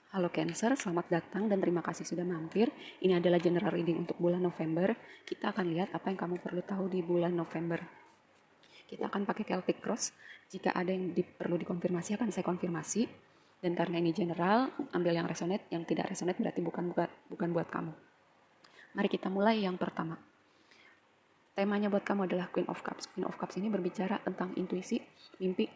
Halo Cancer, selamat datang dan terima kasih sudah mampir. Ini adalah general reading untuk bulan November. Kita akan lihat apa yang kamu perlu tahu di bulan November. Kita akan pakai Celtic Cross. Jika ada yang perlu dikonfirmasi akan saya konfirmasi. Dan karena ini general, ambil yang resonate, yang tidak resonate berarti bukan buat kamu. Mari kita mulai yang pertama. Temanya buat kamu adalah Queen of Cups. Queen of Cups ini berbicara tentang intuisi, mimpi,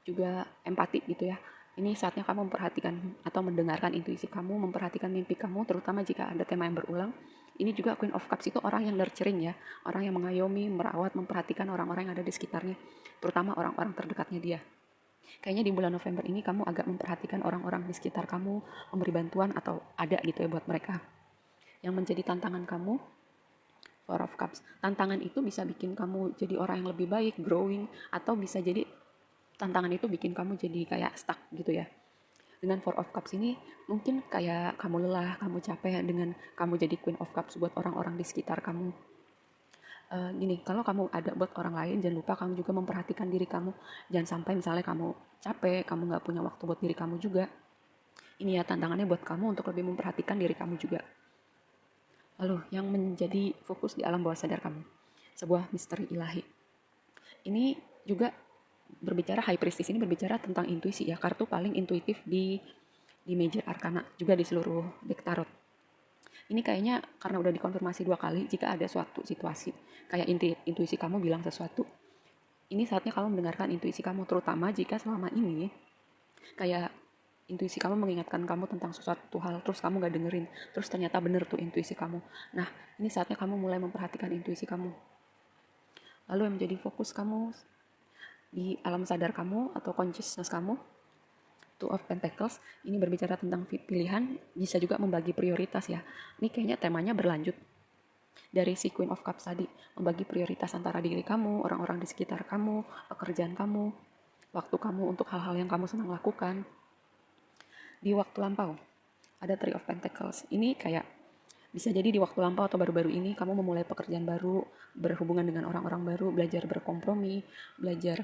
juga empati gitu ya. Ini saatnya kamu memperhatikan atau mendengarkan intuisi kamu, memperhatikan mimpi kamu, terutama jika ada tema yang berulang. Ini juga Queen of Cups itu orang yang nurturing ya, orang yang mengayomi, merawat, memperhatikan orang-orang yang ada di sekitarnya, terutama orang-orang terdekatnya dia. Kayaknya di bulan November ini kamu agak memperhatikan orang-orang di sekitar kamu, memberi bantuan atau ada gitu ya buat mereka. Yang menjadi tantangan kamu, Four of Cups. Tantangan itu bisa bikin kamu jadi orang yang lebih baik, growing, atau bisa jadi tantangan itu bikin kamu jadi kayak stuck gitu ya. Dengan Four of Cups ini mungkin kayak kamu lelah, kamu capek dengan kamu jadi Queen of Cups buat orang-orang di sekitar kamu. Gini, kalau kamu ada buat orang lain, jangan lupa kamu juga memperhatikan diri kamu. Jangan sampai misalnya kamu capek, kamu nggak punya waktu buat diri kamu juga. Ini ya tantangannya buat kamu untuk lebih memperhatikan diri kamu juga. Lalu, yang menjadi fokus di alam bawah sadar kamu. Sebuah misteri ilahi. Ini juga berbicara, High Priestess ini berbicara tentang intuisi ya, kartu paling intuitif di Major Arcana, juga di seluruh deck tarot. Ini kayaknya karena udah dikonfirmasi 2 kali, jika ada suatu situasi, kayak intuisi kamu bilang sesuatu, ini saatnya kamu mendengarkan intuisi kamu, terutama jika selama ini, kayak intuisi kamu mengingatkan kamu tentang sesuatu hal, terus kamu gak dengerin, terus ternyata bener tuh intuisi kamu. Nah, ini saatnya kamu mulai memperhatikan intuisi kamu. Lalu yang menjadi fokus kamu di alam sadar kamu atau consciousness kamu, Two of Pentacles, ini berbicara tentang pilihan, bisa juga membagi prioritas ya. Ini kayaknya temanya berlanjut dari si Queen of Cups tadi, membagi prioritas antara diri kamu, orang-orang di sekitar kamu, pekerjaan kamu, waktu kamu untuk hal-hal yang kamu senang lakukan. Di waktu lampau, ada Three of Pentacles. Ini kayak bisa jadi di waktu lampau atau baru-baru ini kamu memulai pekerjaan baru, berhubungan dengan orang-orang baru, belajar berkompromi, belajar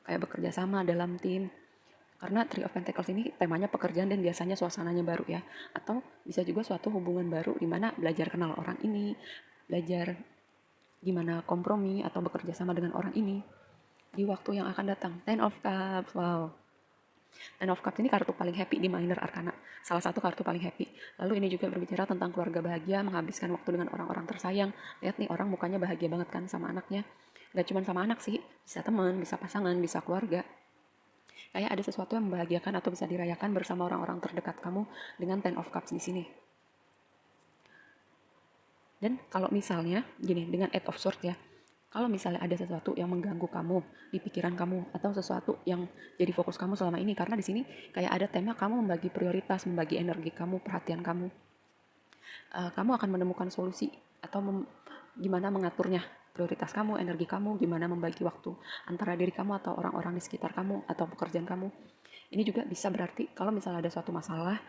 kayak bekerja sama dalam tim. Karena Three of Pentacles ini temanya pekerjaan dan biasanya suasananya baru ya. Atau bisa juga suatu hubungan baru di mana belajar kenal orang ini, belajar gimana kompromi atau bekerja sama dengan orang ini di waktu yang akan datang. Ten of Cups, wow. Ten of Cups ini kartu paling happy di Minor Arcana. Salah satu kartu paling happy. Lalu ini juga berbicara tentang keluarga bahagia, menghabiskan waktu dengan orang-orang tersayang. Lihat nih orang mukanya bahagia banget kan sama anaknya. Gak cuma sama anak sih, bisa teman, bisa pasangan, bisa keluarga. Kayak ada sesuatu yang membahagiakan atau bisa dirayakan bersama orang-orang terdekat kamu dengan Ten of Cups di sini. Dan kalau misalnya gini, dengan Eight of Swords ya, kalau misalnya ada sesuatu yang mengganggu kamu di pikiran kamu atau sesuatu yang jadi fokus kamu selama ini, karena di sini kayak ada tema kamu membagi prioritas, membagi energi kamu, perhatian kamu, kamu akan menemukan solusi atau gimana mengaturnya, prioritas kamu, energi kamu, gimana membagi waktu antara diri kamu atau orang-orang di sekitar kamu atau pekerjaan kamu. Ini juga bisa berarti kalau misalnya ada suatu masalah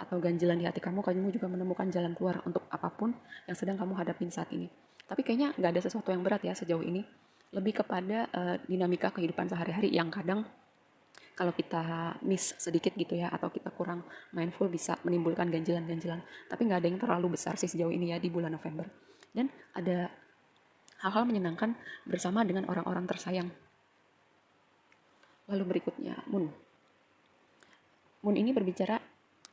atau ganjilan di hati kamu, kamu juga menemukan jalan keluar untuk apapun yang sedang kamu hadapin saat ini. Tapi kayaknya nggak ada sesuatu yang berat ya sejauh ini. Lebih kepada dinamika kehidupan sehari-hari yang kadang kalau kita miss sedikit gitu ya, atau kita kurang mindful bisa menimbulkan ganjilan-ganjilan. Tapi nggak ada yang terlalu besar sih sejauh ini ya di bulan November. Dan ada hal-hal menyenangkan bersama dengan orang-orang tersayang. Lalu berikutnya, Moon. Moon ini berbicara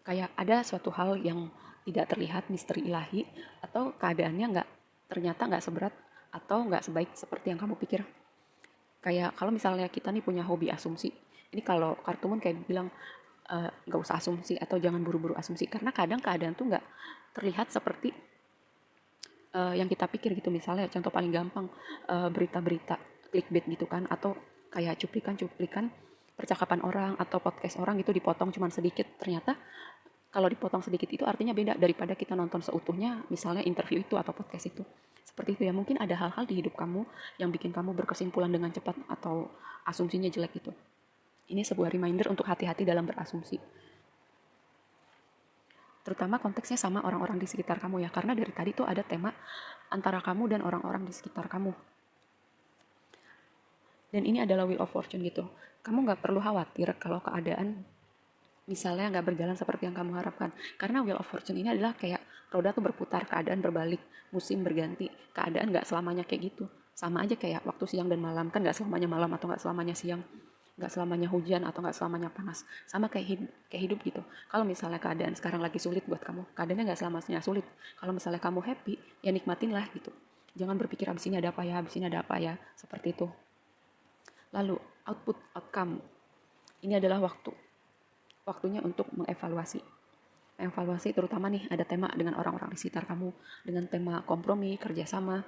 kayak ada suatu hal yang tidak terlihat, misteri ilahi, atau keadaannya ternyata nggak seberat atau nggak sebaik seperti yang kamu pikir. Kayak kalau misalnya kita nih punya hobi asumsi, ini kalau kartu Moon kayak bilang nggak usah asumsi atau jangan buru-buru asumsi, karena kadang keadaan tuh nggak terlihat seperti yang kita pikir gitu. Misalnya contoh paling gampang, berita-berita clickbait gitu kan, atau kayak cuplikan-cuplikan percakapan orang atau podcast orang gitu dipotong cuman sedikit, ternyata kalau dipotong sedikit itu artinya beda daripada kita nonton seutuhnya misalnya interview itu atau podcast itu. Seperti itu ya, mungkin ada hal-hal di hidup kamu yang bikin kamu berkesimpulan dengan cepat atau asumsinya jelek gitu. Ini sebuah reminder untuk hati-hati dalam berasumsi, terutama konteksnya sama orang-orang di sekitar kamu ya, karena dari tadi tuh ada tema antara kamu dan orang-orang di sekitar kamu. Dan ini adalah Wheel of Fortune gitu, kamu gak perlu khawatir kalau keadaan misalnya nggak berjalan seperti yang kamu harapkan. Karena Wheel of Fortune ini adalah kayak roda tuh berputar, keadaan berbalik, musim berganti, keadaan nggak selamanya kayak gitu. Sama aja kayak waktu siang dan malam, kan nggak selamanya malam atau nggak selamanya siang, nggak selamanya hujan atau nggak selamanya panas. Sama kayak hidup gitu. Kalau misalnya keadaan sekarang lagi sulit buat kamu, keadaannya nggak selamanya sulit. Kalau misalnya kamu happy, ya nikmatin lah gitu. Jangan berpikir abis ini ada apa ya, abis ini ada apa ya, seperti itu. Lalu output, outcome, ini adalah waktunya untuk mengevaluasi. Evaluasi terutama nih ada tema dengan orang-orang di sekitar kamu, dengan tema kompromi, kerjasama,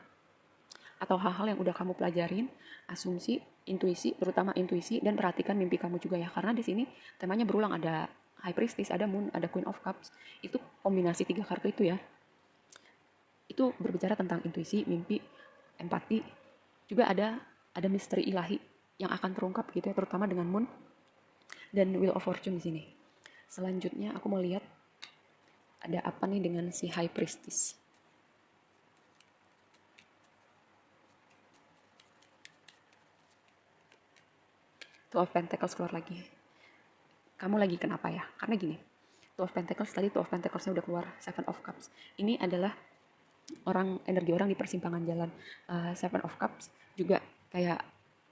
atau hal-hal yang udah kamu pelajarin, asumsi, intuisi, terutama intuisi, dan perhatikan mimpi kamu juga ya. Karena di sini temanya berulang, ada High Priestess, ada Moon, ada Queen of Cups. Itu kombinasi 3 kartu itu ya. Itu berbicara tentang intuisi, mimpi, empati. Juga ada misteri ilahi yang akan terungkap gitu ya, terutama dengan Moon dan Wheel of Fortune di sini. Selanjutnya aku mau lihat ada apa nih dengan si High Priestess. Two of Pentacles keluar lagi. Kamu lagi kenapa ya? Karena gini, Two of Pentacles tadi, Two of Pentaclesnya udah keluar, Seven of Cups. Ini adalah energi orang di persimpangan jalan. Seven of Cups juga kayak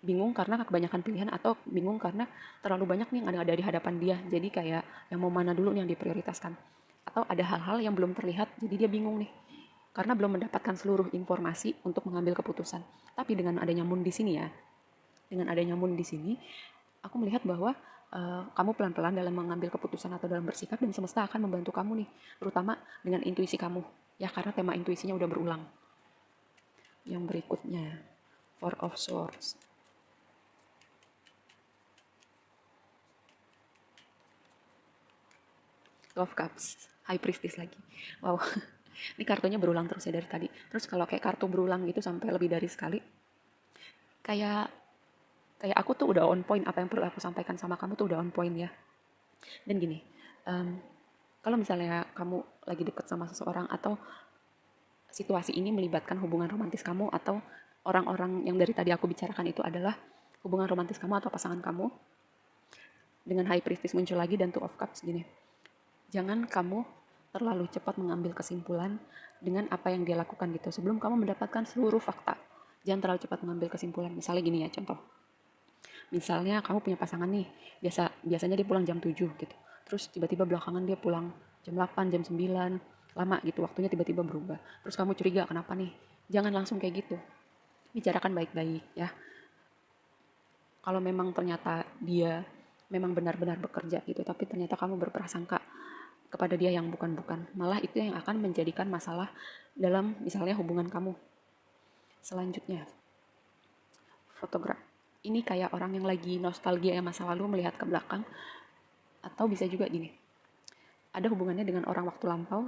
bingung karena kebanyakan pilihan, atau bingung karena terlalu banyak nih yang ada di hadapan dia. Jadi kayak yang mau mana dulu nih yang diprioritaskan. Atau ada hal-hal yang belum terlihat, jadi dia bingung nih. Karena belum mendapatkan seluruh informasi untuk mengambil keputusan. Tapi dengan adanya Moon di sini ya, aku melihat bahwa kamu pelan-pelan dalam mengambil keputusan atau dalam bersikap, dan semesta akan membantu kamu nih, terutama dengan intuisi kamu ya, karena tema intuisinya udah berulang. Yang berikutnya, Four of Swords. Two of Cups, High Priestess lagi. Wow, ini kartunya berulang terus ya dari tadi. Terus kalau kayak kartu berulang gitu sampai lebih dari sekali, kayak aku tuh udah on point, apa yang perlu aku sampaikan sama kamu tuh udah on point ya. Dan gini, kalau misalnya kamu lagi deket sama seseorang, atau situasi ini melibatkan hubungan romantis kamu, atau orang-orang yang dari tadi aku bicarakan itu adalah hubungan romantis kamu atau pasangan kamu, dengan High Priestess muncul lagi dan Two of Cups gini. Jangan kamu terlalu cepat mengambil kesimpulan dengan apa yang dia lakukan gitu, sebelum kamu mendapatkan seluruh fakta. Jangan terlalu cepat mengambil kesimpulan. Misalnya gini ya, contoh. Misalnya kamu punya pasangan nih, biasanya dia pulang jam 7 gitu. Terus tiba-tiba belakangan dia pulang jam 8, jam 9, lama gitu, waktunya tiba-tiba berubah. Terus kamu curiga, kenapa nih? Jangan langsung kayak gitu. Bicarakan baik-baik ya. Kalau memang ternyata dia memang benar-benar bekerja gitu, tapi ternyata kamu berprasangka kepada dia yang bukan-bukan, malah itu yang akan menjadikan masalah dalam misalnya hubungan kamu. Selanjutnya, fotograf. Ini kayak orang yang lagi nostalgia ya masa lalu, melihat ke belakang. Atau bisa juga gini, ada hubungannya dengan orang waktu lampau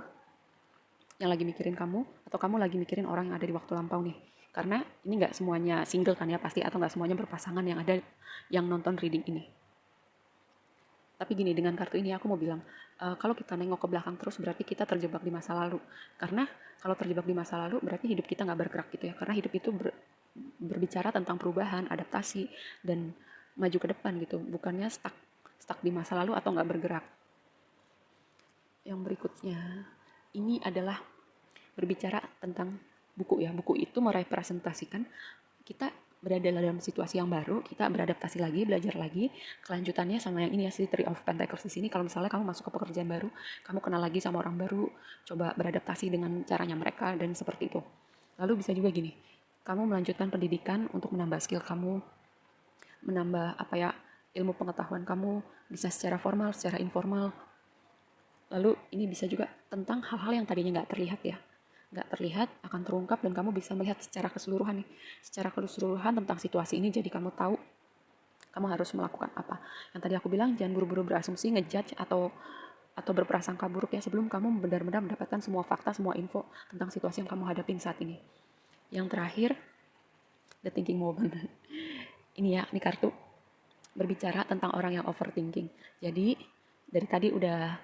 yang lagi mikirin kamu, atau kamu lagi mikirin orang yang ada di waktu lampau nih. Karena ini nggak semuanya single kan ya pasti, atau nggak semuanya berpasangan yang ada yang nonton reading ini. Tapi gini, dengan kartu ini aku mau bilang, kalau kita nengok ke belakang terus berarti kita terjebak di masa lalu. Karena kalau terjebak di masa lalu berarti hidup kita nggak bergerak gitu ya. Karena hidup itu berbicara tentang perubahan, adaptasi, dan maju ke depan gitu. Bukannya stuck di masa lalu atau nggak bergerak. Yang berikutnya, ini adalah berbicara tentang buku ya. Buku itu merepresentasikan kita berada dalam situasi yang baru, kita beradaptasi lagi, belajar lagi. Kelanjutannya sama yang ini ya, si Three of Pentacles di sini. Kalau misalnya kamu masuk ke pekerjaan baru, kamu kenal lagi sama orang baru, coba beradaptasi dengan caranya mereka, dan seperti itu. Lalu bisa juga gini, kamu melanjutkan pendidikan untuk menambah skill kamu, menambah ilmu pengetahuan kamu, bisa secara formal, secara informal. Lalu ini bisa juga tentang hal-hal yang tadinya nggak terlihat ya, nggak terlihat akan terungkap, dan kamu bisa melihat secara keseluruhan nih, secara keseluruhan tentang situasi ini. Jadi kamu tahu kamu harus melakukan apa. Yang tadi aku bilang, jangan buru-buru berasumsi, ngejudge atau berprasangka buruk ya, sebelum kamu benar-benar mendapatkan semua fakta, semua info tentang situasi yang kamu hadapin saat ini. Yang terakhir, the thinking moment. Ini ya, ini kartu berbicara tentang orang yang overthinking. Jadi dari tadi udah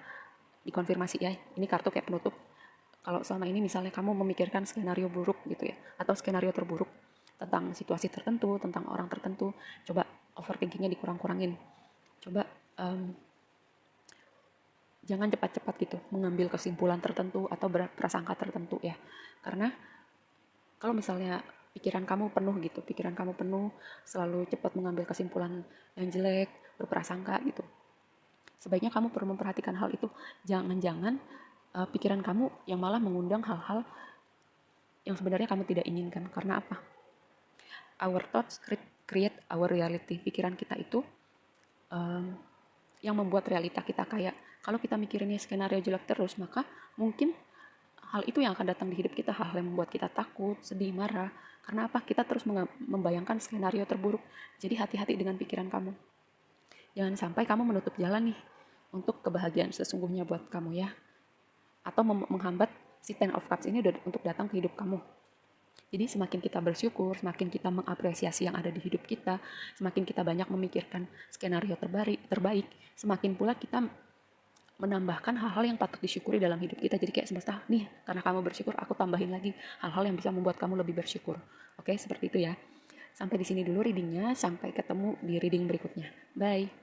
dikonfirmasi ya, ini kartu kayak penutup. Kalau selama ini misalnya kamu memikirkan skenario buruk gitu ya, atau skenario terburuk tentang situasi tertentu, tentang orang tertentu, coba overthinkingnya dikurang-kurangin. Coba jangan cepat-cepat gitu mengambil kesimpulan tertentu atau berprasangka tertentu ya. Karena kalau misalnya pikiran kamu penuh gitu, pikiran kamu penuh, selalu cepat mengambil kesimpulan yang jelek, berprasangka gitu. Sebaiknya kamu perlu memperhatikan hal itu. Jangan-jangan pikiran kamu yang malah mengundang hal-hal yang sebenarnya kamu tidak inginkan. Karena apa? Our thoughts create our reality. Pikiran kita itu yang membuat realita kita kayak kalau kita mikirinnya skenario jelek terus, maka mungkin hal itu yang akan datang di hidup kita, hal yang membuat kita takut, sedih, marah. Karena apa? Kita terus membayangkan skenario terburuk. Jadi hati-hati dengan pikiran kamu. Jangan sampai kamu menutup jalan nih untuk kebahagiaan sesungguhnya buat kamu ya. Atau menghambat si Ten of Cups ini untuk datang ke hidup kamu. Jadi semakin kita bersyukur, semakin kita mengapresiasi yang ada di hidup kita, semakin kita banyak memikirkan skenario terbaik, semakin pula kita menambahkan hal-hal yang patut disyukuri dalam hidup kita. Jadi kayak semesta, nih karena kamu bersyukur, aku tambahin lagi hal-hal yang bisa membuat kamu lebih bersyukur. Oke, seperti itu ya. Sampai di sini dulu readingnya, sampai ketemu di reading berikutnya. Bye.